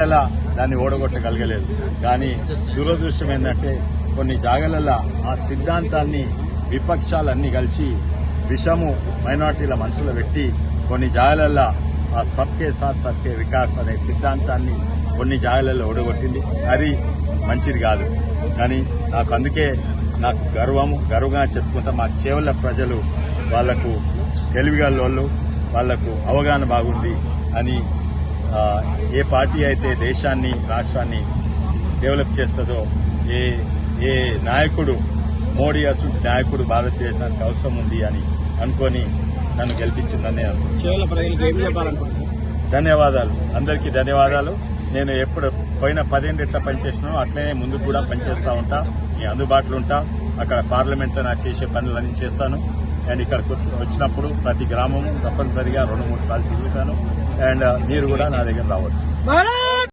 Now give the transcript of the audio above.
అలా దాన్ని ఓడగొట్టగలగలేదు. కానీ దురదృష్టం ఏంటంటే కొన్ని జాగాలలో ఆ సిద్ధాంతాన్ని విపక్షాలన్నీ కలిసి విషము మైనార్టీల మనసులో పెట్టి కొన్ని జాగాలలో ఆ సబ్కే సాత్ సబ్కే వికాస్ అనే సిద్ధాంతాన్ని కొన్ని జాగాలలో ఓడగొట్టింది. అది మంచిది కాదు. కానీ అందుకే నాకు గర్వంగా చెప్పుకుంటా మా కేవల ప్రజలు వాళ్లకు తెలివిగల్లోళ్ళు, వాళ్లకు అవగాహన బాగుంది అని ఏ పార్టీ అయితే దేశాన్ని రాష్ట్రాన్ని డెవలప్ చేస్తుందో ఏ నాయకుడు మోడీ అసలు నాయకుడు భారతదేశానికి అవసరం ఉంది అని అనుకొని నన్ను గెలిపించిందని అనుకుంటున్నాను. ధన్యవాదాలు, అందరికీ ధన్యవాదాలు. నేను ఎప్పుడు పోయిన 10 ఏళ్ళు ఎట్లా పనిచేసినానో అట్లనే ముందుకు కూడా పనిచేస్తూ ఉంటా. మీ అందుబాటులో ఉంటా. అక్కడ పార్లమెంట్లో నాకు చేసే పనులన్నీ చేస్తాను. అండ్ ఇక్కడికి వచ్చినప్పుడు ప్రతి గ్రామం తప్పనిసరిగా 2-3 సార్లు తిరుగుతాను. అండ్ మీరు కూడా నా దగ్గర రావచ్చు.